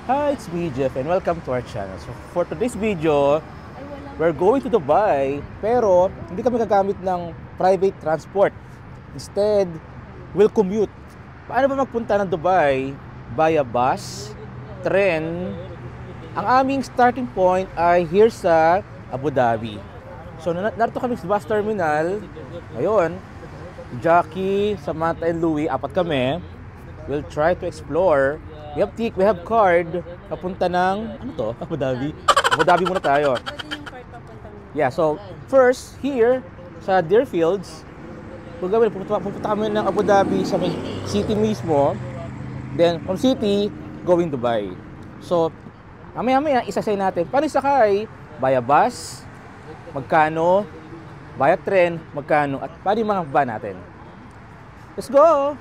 Hi, it's me, Jeff, and welcome to our channel. So, for today's video, we're going to Dubai, pero hindi kami gagamit ng private transport. Instead, we'll commute. Paano ba magpunta ng Dubai? Via bus, tren. Ang aming starting point ay here sa Abu Dhabi. So, narito kami sa bus terminal. Ayun, Jackie, Samantha, and Louie, apat kami. We'll try to explore. We have card papunta ng, ano to? Abu Dhabi. Abu Dhabi muna tayo. Yeah, so first here sa Deerfields, pupunta kami ng Abu Dhabi sa city mismo. Then from city, going Dubai. So, mamaya isasay natin. Paano sakay? Via bus, magkano? Via tren, magkano? At paano yung mga ba natin? Let's go!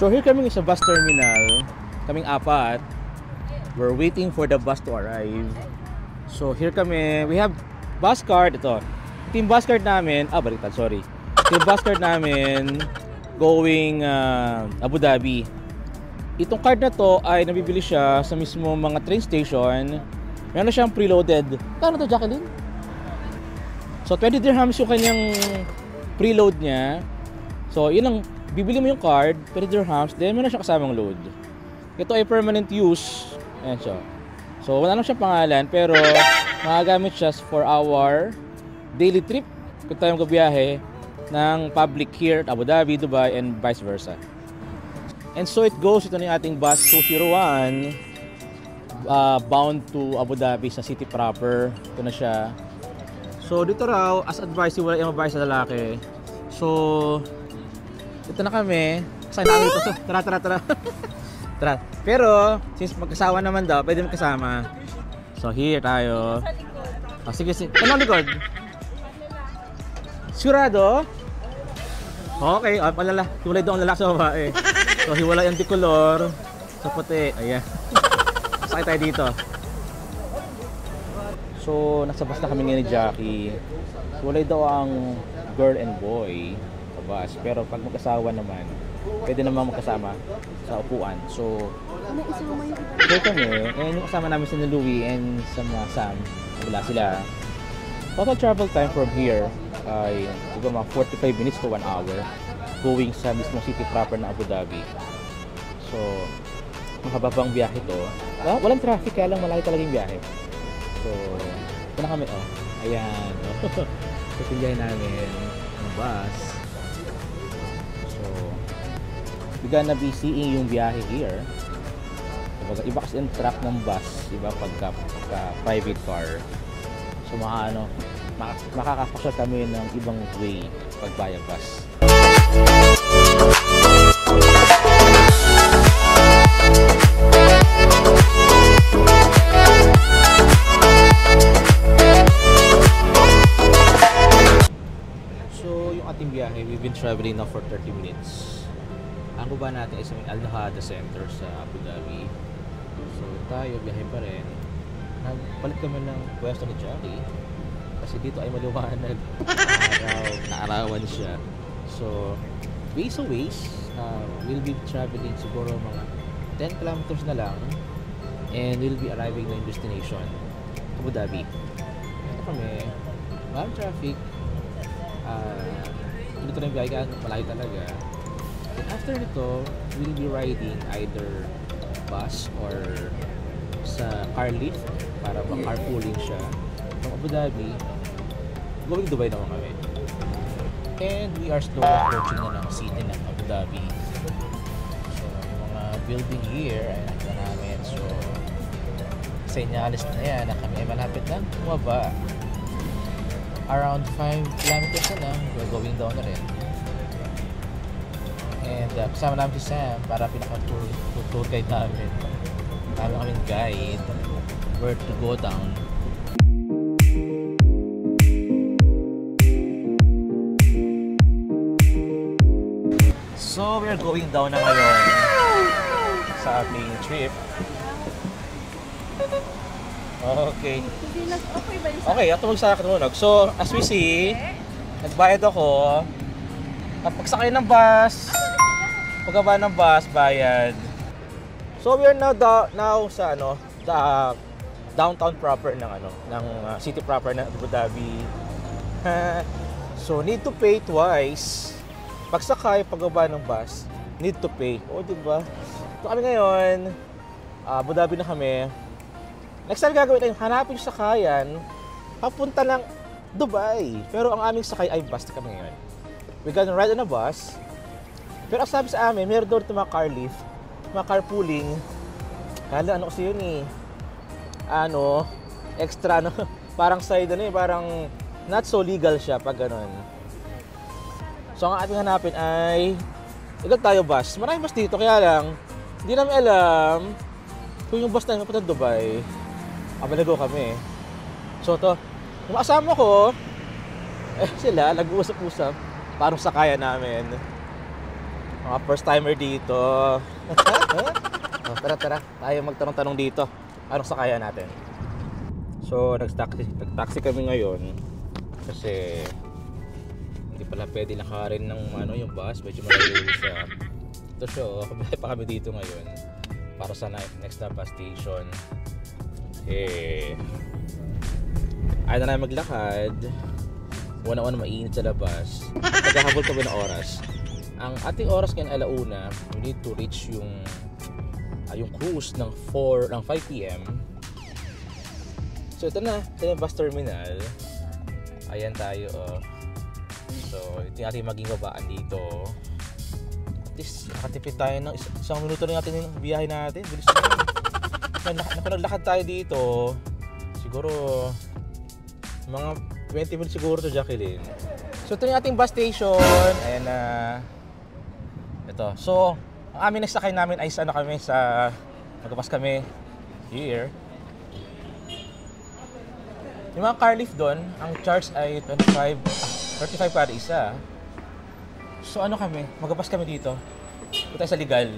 So here kami sa bus terminal, kaming apat. We're waiting for the bus to arrive. So here kami, we have bus card, ito. Ito yung bus card namin, baliktad, sorry. Ito yung bus card namin going Abu Dhabi. Itong card na to ay nabibili siya sa mismo mga train station. Meron siyang preloaded. Kano to, Jacqueline? So 20 dirhams yung kanyang preload niya. So yun ang bibili mo yung card, 20 dirhams, then meron siya kasamang load. Ito ay permanent use. Ayan siya. So wala lang siya pangalan, pero magagamit siya for our daily trip kung tayo magbiyahe ng public here at Abu Dhabi, Dubai, and vice versa. And so it goes, ito na yung ating bus 201 bound to Abu Dhabi sa city proper. Ito na siya. So dito raw, as advice, wala yung advice sa lalaki. So ito na kami. Kasi namin ito. So, tara. Tara. Pero, since magkasawa naman daw, pwede magkasama. So, here tayo. Sige. Ano likod? Sigurado? Okay. Palala. Hiwalay doon ang lalaki sa babae. So, hiwalay ang dikolor sa puti. Ayan. Sakay tayo dito. So, nasa bus na kami ngayon ni Jackie. Hiwalay daw ang girl and boy sa bus. Pero pag mag-asawa naman, pwede naman magkasama sa upuan. So, here kami. And yung kasama namin si Louie and sa mga Sam, wala sila. Total travel time from here ay siguro mga 45 minutes to 1 hour going sa mismong city proper na Abu Dhabi. So, mahababang biyahe to. Walang traffic, kaya lang malaki talaga yung biyahe. So, ito na kami. Ayan. Ito yung biyahe namin ng bus. We're gonna be seeing yung biyahe here. Iba kasi yung track ng bus, iba pagka private car. So makakapasya kami ng ibang way pag via bus. So yung ating biyahe, we've been traveling now for 30 minutes. Ang baba natin ay sa Al Nahda Center sa Abu Dhabi. So tayo, biyahe pa rin. Nagpalit kami ng pwesto ni Jackie kasi dito ay maliwanag. Naarawan siya. So ways a ways, we'll be traveling siguro mga 10 kilometers na lang and we'll be arriving na yung destination, Abu Dhabi. Ito kami, walang traffic. Dito na yung biyahe, malayo talaga. After nito, we'll be riding either bus or sa car lift para mag-carpooling siya from Abu Dhabi. Going Dubai naman kami. And we are slowly approaching na ng city ng Abu Dhabi. So, yung mga building here ay nakita namin. So, senyales na yan na kami ay malapit na bumaba. Around 5 kilometers na lang, we're going down na rin. And kasama namin si Sam para pinaka-tour guide namin. Kami kaming guide where to go down. we're going down na ngayon sa ating trip. Okay. Okay, ato magsasakunog. So, as we see, nagbayad ako. Kapag sakay ng bus, pagbaba ng bus, bayad. So, we are now sa ano, the downtown proper ng ano, ng city proper ng Abu Dhabi. So, need to pay twice. Pagsakay, pagbaba ng bus, need to pay. O, diba? So, kami ngayon, Abu Dhabi na kami. Next time gagawin tayo, hanapin yung sakayan, papunta ng Dubai. Pero ang aming sakay ay bus na kami ngayon. We're gonna ride on a bus. Pero ang sabi sa amin, meron doon mga car lift, mga carpooling. Kala, ano kasi yun eh. Ano, extra, no? Parang side, ano eh, parang not so legal siya pag ganun. So ang ating hanapin ay, ilan tayo bus? Maraming bus dito, kaya lang, hindi namin alam kung yung bus na papunta Dubai. Abalago kami. So to, yung kasama ko, sila, nag-uusap-usap, parang sakayan namin. Mga first timer dito. Tara, tayo magtanong-tanong dito. Anong sakayan natin? So, nag-taxi kami ngayon. Kasi, hindi pala pwede nakarin ng ano, yung bus. Medyo malayo siya. Ito siya, kumilay pa kami dito ngayon. Para sa next na bus station. Ayaw na namin maglakad. Una-una mainit sa labas. Naghahabol kami ng oras. Ang ating oras ngayon alauna, we need to reach yung cruise ng 5 p.m. So ito na yung bus terminal. Ayan tayo, oh. So ito yung ating maging babaan dito. At least nakatipid tayo ng isang minuto na natin yung biyahe natin. Bilis na. Naglakad tayo dito. Siguro mga 20 minutes siguro to, Jacqueline. So ito yung ating bus station. Ayan na. Ito. So ang aming nagsakay namin ay ano kami sa magkapas kami here. Yung mga car lift doon, ang charge ay 35 para isa. So ano kami, magkapas kami dito. Ito tayo sa legal.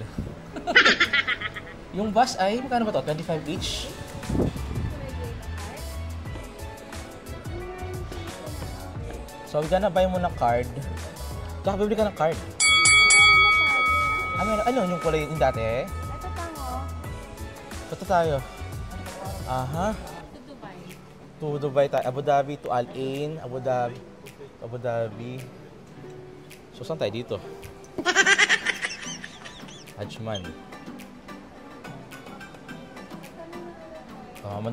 Yung bus ay, magkano ba to? 25 each? So we gonna buy muna card. Kaya bibili ka ng card. Ano yung kulay yung dati? Ito tango. Ito tayo. Aha. To Dubai tayo. Abu Dhabi to Al Ain. Abu Dhabi. So saan tayo dito? Ajman.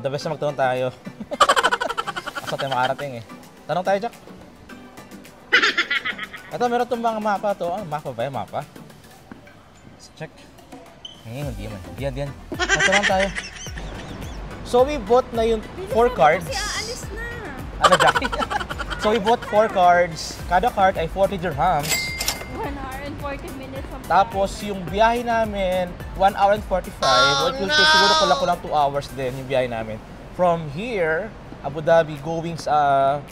The best na magtanong tayo. Asa tayo makarating eh. Tanong tayo, Jack. Ito, meron itong mga mapa to. Mapa ba yung mapa? Let's check. Hindi man. Diyan. Tanong tayo. So we bought na yung 4 cards. Kasi aalis na. Ano, Jackie? So we bought 4 cards. Kada card ay 40 dirhams. 1 hour and 40 minutes. Tapos yung biyahe namin, 1 hour and 45. It will take siguro kulang 2 hours din yung biyahe namin. From here, Abu Dhabi going sa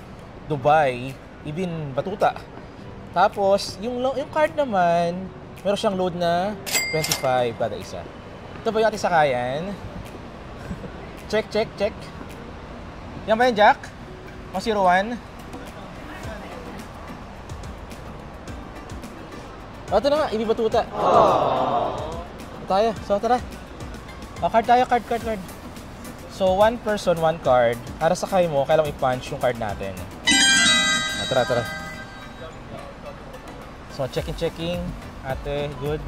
Dubai, Ibn Battuta. Tapos, yung card naman, meron siyang load na 25 kada isa. Ito ba yung ating sakayan? Check. Yan ba yan, Jack? 101? Ito na nga, Ibn Battuta. Tayo. So, tara. Card tayo, card. So, 1 person, 1 card. Para sakay mo, kailangan i-punch yung card natin. Tara. So, checking. Ate, good.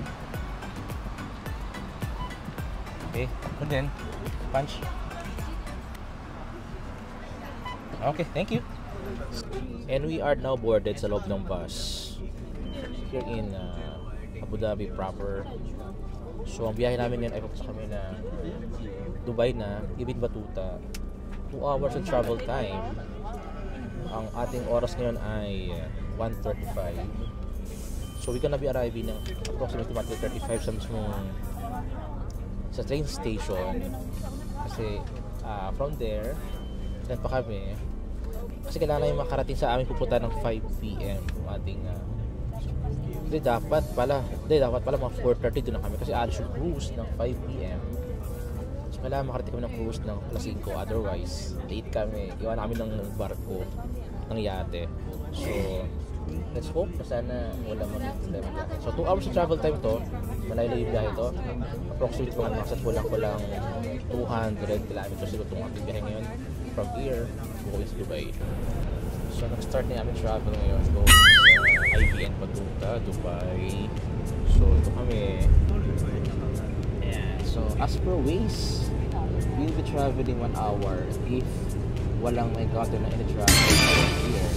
Okay, good din. Punch. Okay, thank you. And we are now boarded sa loob ng bus. Here in Abu Dhabi proper. So, ang biyahe namin ngayon ay papunta kami na Dubai na, Ibn Battuta. 2 hours of travel time. Ang ating oras ngayon ay 1:35. So we're gonna be arriving ng approximately 1:35 sa mismong sa train station. Kasi from there, saan pa kami? Kasi kailangan yung makarating sa amin pupunta ng 5 p.m. yung ating dapat pala mga 4:30 doon na kami kasi alis yung cruise ng 5 p.m. So kailangan makarating kami ng cruise ng alas 5, otherwise late kami. Iwan namin ng barko, ng yate. So let's hope na sana wala mga problema dyan. So 2 hours of travel time to, malayo yung biyahe to. Approximately mga nasa kulang 200 kilometers siguro itong ating biyahe ngayon from here going to Dubai. So nag-start na yung aming travel ngayon going sa IBN Batuta, Dubai. So ito kami. Yeah. So as per Waze, we'll be traveling 1 hour if walang encounter na any traffic here.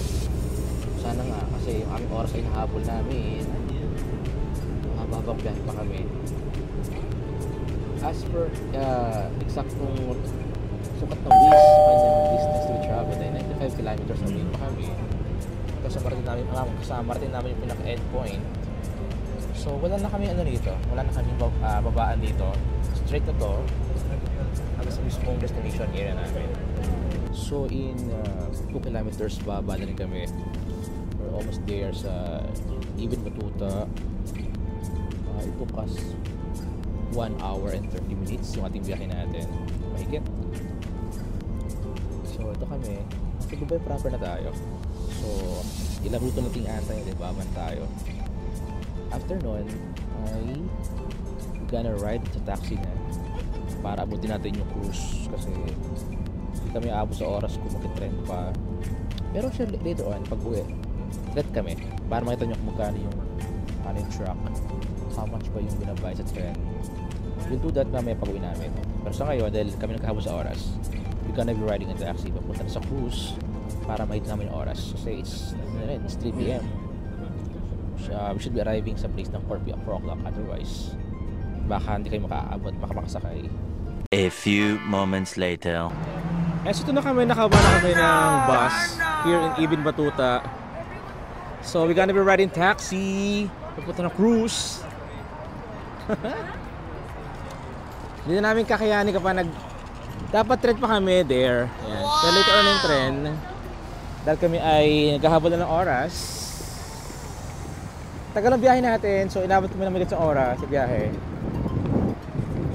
Sana nga kasi yung aming oras ay nahabol namin. Habang biyahe pa kami. As per eksaktong sukat ng Waze, kanyang distance to travel ay 95 kilometers away pa kami. Kasi marating namin yung pinaka-end point. So wala na kami dito, wala na kami babaan dito. Straight na to hanggang sa mismong destination area namin. So in 2 kilometers baba na rin kami. We're almost there sa Ibn Battuta. It took us 1 hour and 30 minutes yung ating biyahe natin. Mahigit. So ito kami, sa Dubai proper na tayo. So ilang ruto nating antay, baban tayo. After nun, ay gonna ride sa taxi na para abutin natin yung cruise kasi hindi kami aabot sa oras kung mag-trend pa. Pero siya later on, pag uwi, thread kami para makita nyo kung magkano yung truck, how much ba yung binabayad sa trend. We'll do that mamaya pag uwi namin. Pero sa ngayon, dahil kami nagkahabol sa oras, we're gonna be riding a taxi papunta sa cruise para makita namin yung oras. Kasi it's 3 p.m. We should be arriving sa place ng 4 o'clock, otherwise baka hindi kayo makaabot, baka makasakay. A few moments later. So ito na kami, nakaba na kami ng bus here in Ibn Battuta. So we're gonna be riding taxi papunta ng cruise. Hindi na namin kakayanin kapag dapat trend pa kami there. Yan. Pero later on yung trend dahil kami ay naghahabol na ng oras. Tagal ang biyahe natin, so inabot kami ng sa oras sa biyahe.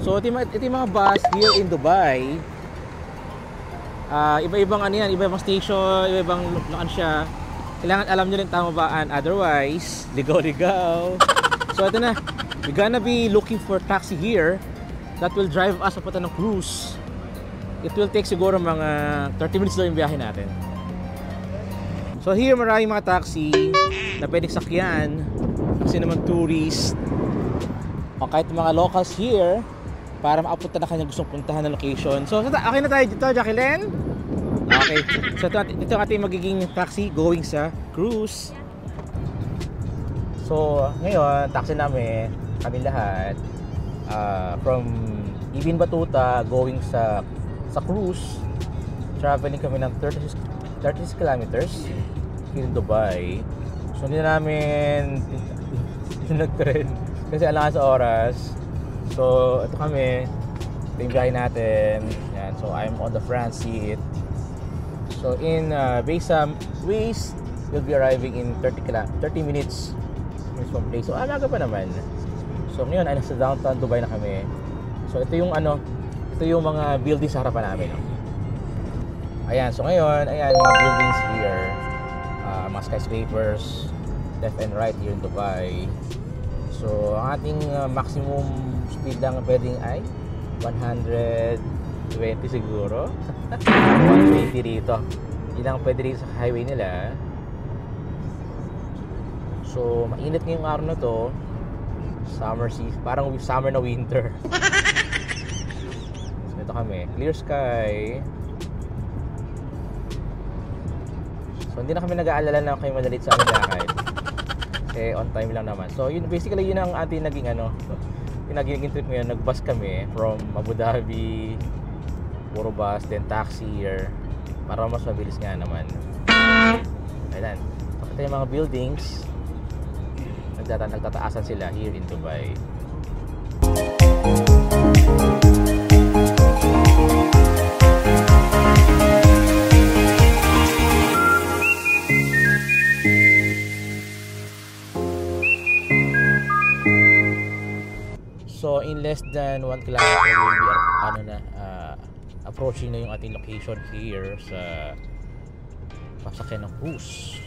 So ito yung mga bus here in Dubai. Iba-ibang iba-ibang station, iba-ibang siya. Kailangan alam nyo rin tama baan, otherwise ligaw-ligaw. So ito na, we're gonna be looking for taxi here that will drive us papunta ng cruise. It will take siguro mga 30 minutes lang yung biyahe natin. So here maraming mga taxi na pwedeng sakyan kasi naman tourist o kahit mga locals here para maapunta na kanyang gustong puntahan na location. So okay na tayo dito, Jacqueline? Okay, so ito ating magiging taxi going sa cruise. So ngayon, taxi namin kami lahat from Ibn Battuta going sa cruise. Traveling kami ng 36 kilometers here in Dubai. So hindi na namin nag-trend kasi alangan sa oras. So ito kami, ito yung biyahe natin. Yan. So I'm on the front seat. So in based on Waze, we'll be arriving in 30 minutes from place. So alaga pa naman. So ngayon ay nasa downtown Dubai na kami. So ito yung ito yung mga buildings sa harapan namin. Ayan, so ngayon, ayan mga buildings here. Mga skyscrapers left and right here in Dubai. So ang ating maximum speed lang pwedeng ay 120 siguro. 120 dito. Yun lang pwede dito sa highway nila. So mainit ngayong araw na to. Summer season, parang summer na winter. So ito kami, clear sky. So hindi na kami nag-aalala na kayo madalit sa aming lakad. Kasi on time lang naman. So yun, basically yun ang ating naging yung naging trip ngayon. Nag-bus kami from Abu Dhabi, puro bus, then taxi here para mas mabilis nga naman. Ayan, pakita yung mga buildings. Nagtataasan sila here in Dubai. in less than 1 kilometer we'll be approaching na yung ating location here sa pasakyan ng cruise.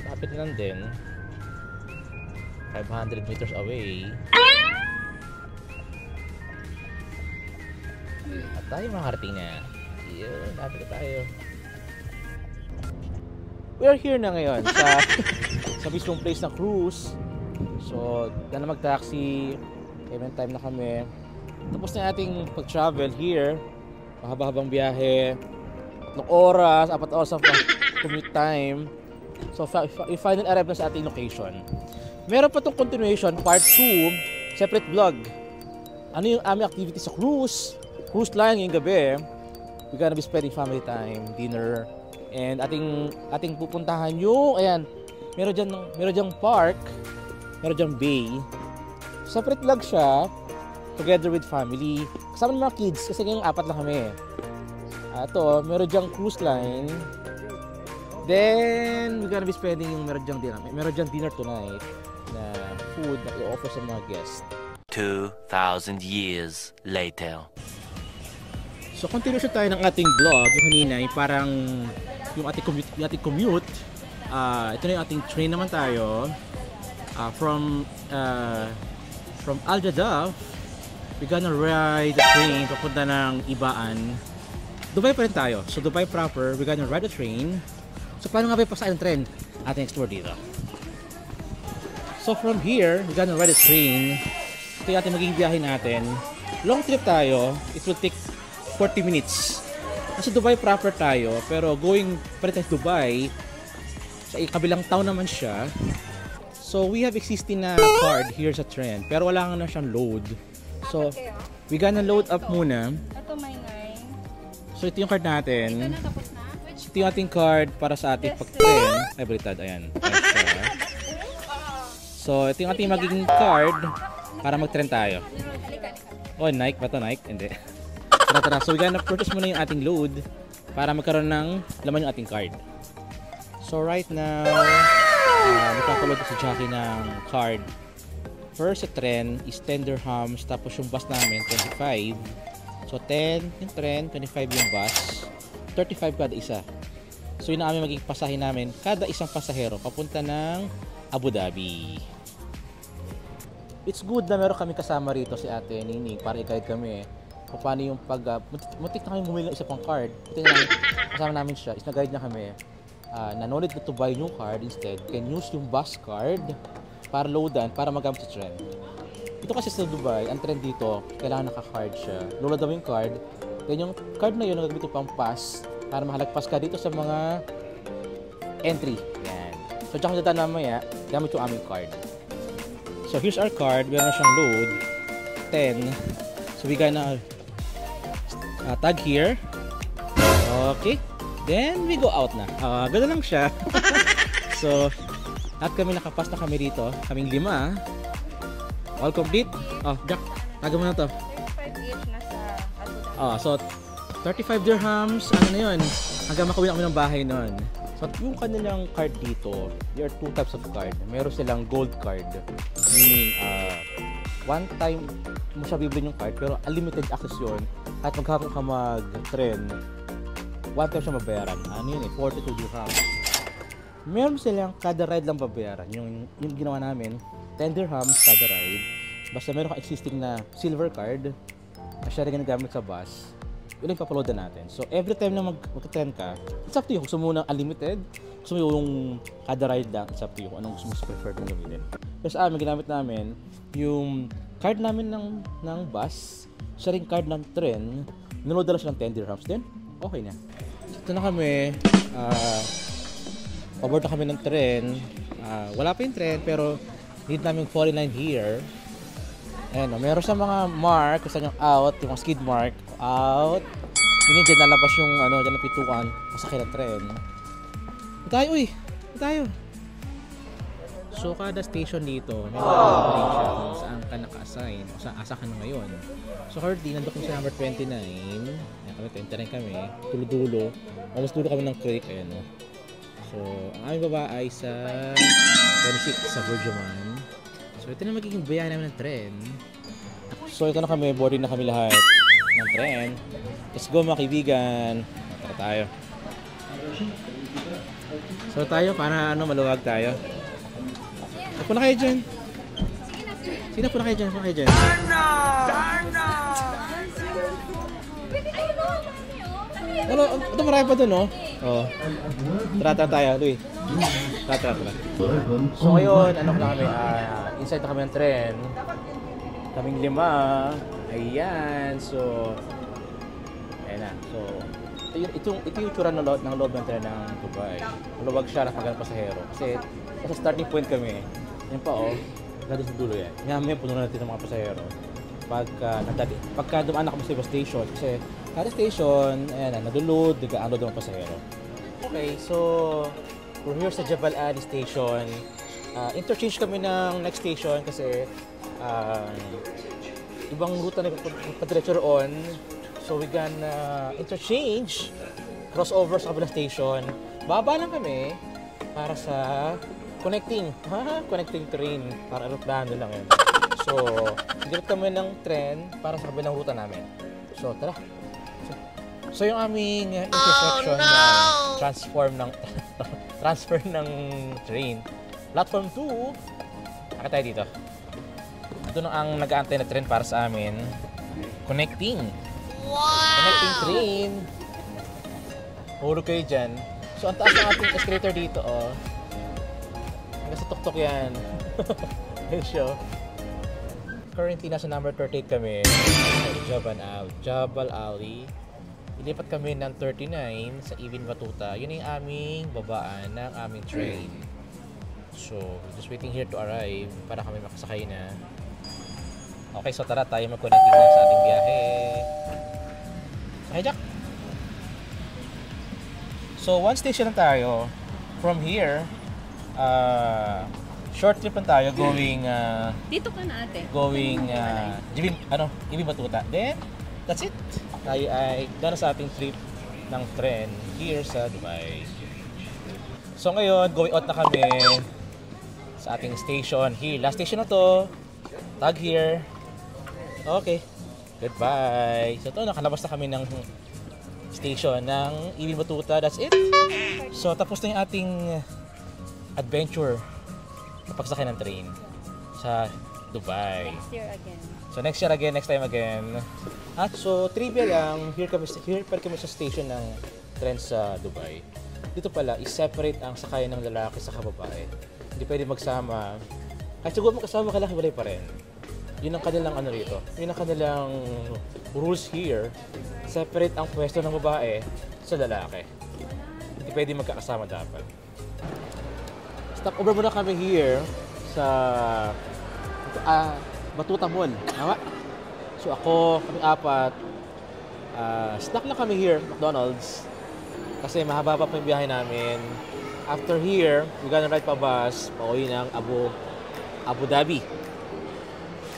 Lapit lang din, 500 meters away. At tayo makarating na. Yun, lapit na tayo. We are here na ngayon sa mismong place ng cruise. So, na mag-taxi. Payment time na kami. Tapos na ating pag-travel here. Mahaba-habang biyahe. 3 oras, 4 oras ang commute time. So, we finally arrived na sa ating location. Meron pa itong continuation, part 2, separate vlog. Ano yung aming activity sa cruise? Cruise line ngayong gabi. We're gonna be spending family time, dinner, and ating pupuntahan yung, ayan, meron dyan park, meron dyan bay. Separate vlog siya, together with family. Kasama ng mga kids, kasi ngayong 4 lang kami. Ito, meron dyan cruise line. Then, we're gonna be spending yung meron dyan dinner tonight na food na i-offer sa mga guests. 2,000 years later. So, continuation tayo ng ating vlog. Yung kanina, yung parang yung ating commute. Ito na yung ating train naman tayo. From Al Jadaf, we're gonna ride the train papunta ng Ibaan. Dubai pa rin tayo. So, Dubai proper, we're gonna ride the train. So, paano nga ba yung pasayan ng tren? Ating explore dito. So, from here, we're gonna ride the train. Ito yung ating magiging biyahe natin. Long trip tayo. It will take 40 minutes. Nasa Dubai proper tayo, pero going pa rin tayo sa Dubai. Sa kabilang town naman siya. So, we have existing na card here sa tren, pero wala nga na siyang load. So, we gonna load up muna. Ito may 9. So, ito yung card natin. Ito na tapos na? Which? Ito yung ating card para sa ating pag-tren. Ay, balitad. Ayan. So, ito yung ating magiging card para mag-tren tayo. Oh, Nike ba ito? Nike? Hindi. Tara. So, we gonna purchase muna yung ating load para magkaroon ng laman yung ating card. So, right now, magkakaload ko sa Jackie ng card. First sa tren is 10 dirhams, tapos yung bus namin, 25. So, 10 yung tren, 25 yung bus, 35 kada isa. So, yun na aming magiging pasahe namin, kada isang pasahero, papunta ng Abu Dhabi. It's good na meron kami kasama rito si Ate Nini para i-guide kami. Paano yung muntik na kami bumili ng isa pang card. Ito na kasama namin siya, is na-guide niya kami. Na no need na to buy new card, instead can use yung bus card para loadan, para magamit sa tren. Ito kasi sa Dubai, ang trend dito, kailangan naka-card siya. Load daw yung card, then yung card na yun, nagagamit pang pass para makalagpas ka dito sa mga entry. Yan. So, dyan kung dadaan mamaya, gamit yung aming card. So, here's our card. Meron na siyang load. 10. So, we gonna tag here. Okay. Then, we go out na. Gano'n lang siya. So, lahat kami nakapas na kami dito. Kaming 5. All complete. Oh, Jack, taga mo na to. 35 each na sa Abu Dhabi. So, 35 dirhams. Ano na yun? Hanggang makawin kami ng bahay nun. So, yung kanilang card dito, there are 2 types of card. Meron silang gold card. Meaning, one time mo siya bibili yung card, pero unlimited access yun. At maghapon ka mag-tren, one time siya mabayaran. Ano yun 42 dirhams. Meron silang kada ride lang babayaran. Yung ginawa namin, 10 dirhams kada ride. Basta meron ka existing na silver card na siya rin ginagamit sa bus, yun yung papaloadan natin. So, every time na mag-tren ka, it's up to you. Gusto mo ng unlimited, gusto mo yung kada ride lang, it's up to you kung anong gusto mo prefer kong gamitin. Pero sa amin, ginamit namin yung card namin ng bus, siya rin card ng tren, niload na lang siya ng 10 dirhams din. Okay na. Ito na kami, paboard na kami ng tren. Wala pa yung tren, pero need namin 49 here. Ayan, meron sa mga mark, kung saan yung out, yung skid mark, out. Yun dyan nalabas yung, dyan ang pituan, masakit na tren. Tayo. So, kada station dito, meron rin siya kung saan ka naka-assign, o saan asa ka na ngayon. So, currently, nandun kami sa number 29. Ayan kami, 29 kami. Dulo-dulo. Almost dulo kami ng creek, ayan o. So, ang aming baba ay sa 26 sa Burjuman. So, ito na magiging bayan namin ng tren. So ito na kami, boarding na kami lahat ng tren. Let's go mga kaibigan. Tara tayo. So tayo, para maluwag tayo. Upo na kayo dyan. Sino po na kayo dyan? Upo na kayo dyan. Ano, ito marami pa dun, oh. Oh. Tara tayo, Louie. Tara. So ngayon, na kami, inside na kami ng tren. Kaming 5. Ayan, so ayan na. So ito yung tsura ng loob ng tren ng Dubai. Maluwag siya na pagkakang pasahero. Kasi sa starting point kami, yan pa ganda sa dulo yan. Ngayon puno na natin ng mga pasahero. Pagka dumaan na kami sa ibang station, kasi kada station, ayan na, nadulod, nag-unload ng pasahero. Okay, so we're here sa Jebel Ali Station. Interchange kami ng next station kasi ibang ruta na padiretso roon. So we can interchange, crossover sa kabilang station. Baba lang kami para sa connecting train, para aeroplano lang yun. So, direct kami ng tren para sa kabilang ruta namin. So, tara. So yung aming intersection na transfer ng train. Platform 2, tayo dito. Ito na ang nag-aantay na train para sa amin. Connecting train. Hulog kayo dyan. So ang taas ng ating escalator dito, hanggang sa tuktok yan. Ayun siya. Currently nasa number 38 kami. Jebel Ali. Ilipat kami ng 39 sa Ibn Battuta. Yun yung aming babaan ng aming train. So, just waiting here to arrive para kami makasakay na. Okay, so tara tayo mag-connecting na sa ating biyahe. Sakay, Jack! So, one station lang tayo. From here, short trip lang tayo going... Dito ka na ate. Going... Ibn Battuta. Then, that's it. Tayo ay gana sa ating trip ng tren here sa Dubai. So ngayon, going out na kami sa ating station here. Last station na to. Tag here. Okay. Goodbye. So ito, nakalabas na kami ng station ng Ibn Battuta. That's it. So tapos na yung ating adventure sa pagsakay ng train sa Dubai. Next year again. So next year again, next time again. At so trivia lang, here kami sa station ng tren sa Dubai. Dito pala, is-separate ang sakayan ng lalaki sa babae. Hindi pwede magsama. At siguro magkasama kalaki-balay pa rin. Yun ang kanilang rito. Yun ang kanilang rules here. Separate ang pwesto ng babae sa lalaki. Hindi pwede magkakasama dapat. Stop over muna kami here sa Battuta Mall. Tama? So ako, kami 4, stuck lang kami here, McDonald's. Kasi mahaba pa yung biyahe namin. After here, we're gonna ride pa bus, pauwi ng Abu Dhabi.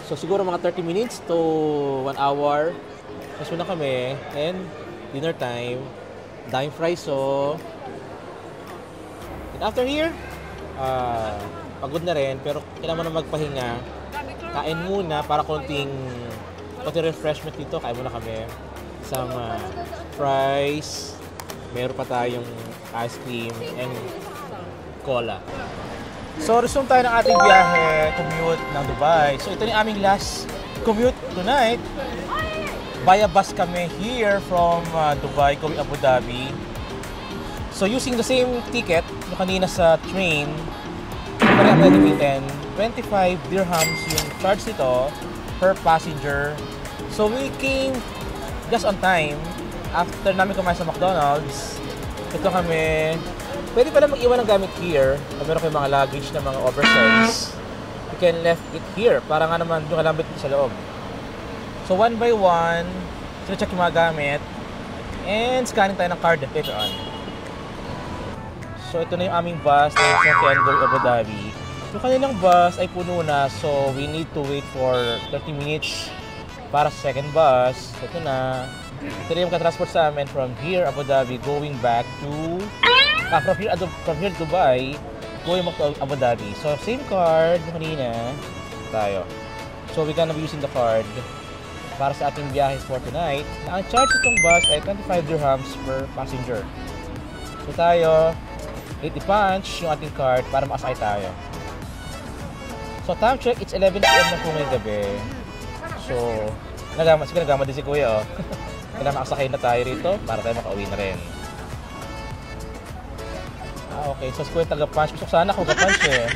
So siguro mga 30 minutes to 1 hour. Tapos muna kami, and dinner time. Daming fries, so... And after here, pagod na rin, pero kailangan na magpahinga. Kain muna para konting refreshment dito. Kain muna kami. Some fries. Meron pa tayong ice cream and cola. So, resume tayo ng ating biyahe, commute ng Dubai. So, ito yung aming last commute tonight. Via bus kami here from Dubai, going Abu Dhabi. So, using the same ticket, yung kanina sa train, parang gagamitin, 25 dirhams yung charge nito per passenger. So we came just on time after namin kumain sa McDonald's. Ito kami, pwede pala mag-iwan ng gamit here. Kung meron kayong mga luggage na mga oversize, you can left it here para nga naman yung kalambit sa loob. So one by one, sino-check yung mga gamit and scanning tayo ng card later on. So ito na yung aming bus na Sofyan going Abu Dhabi. Yung kanilang bus ay puno na, so we need to wait for 30 minutes para sa second bus. Ito na. Ito na yung transport sa amin from here, Abu Dhabi, going back to... from here Dubai, going back to Abu Dhabi. So same card yung kanina tayo. So we're gonna be using the card para sa ating biyahe for tonight. Na ang charge itong bus ay 25 dirhams per passenger. So tayo, 80 punch yung ating card para makasakay tayo. So time check, it's 11 PM na po ngayong gabi. So, nagama din si Kuya, oh. Kailangan makasakay na tayo rito para tayo makauwi na rin. Okay. So si Kuya taga-punch. Gusto ko sana ako ga-punch eh.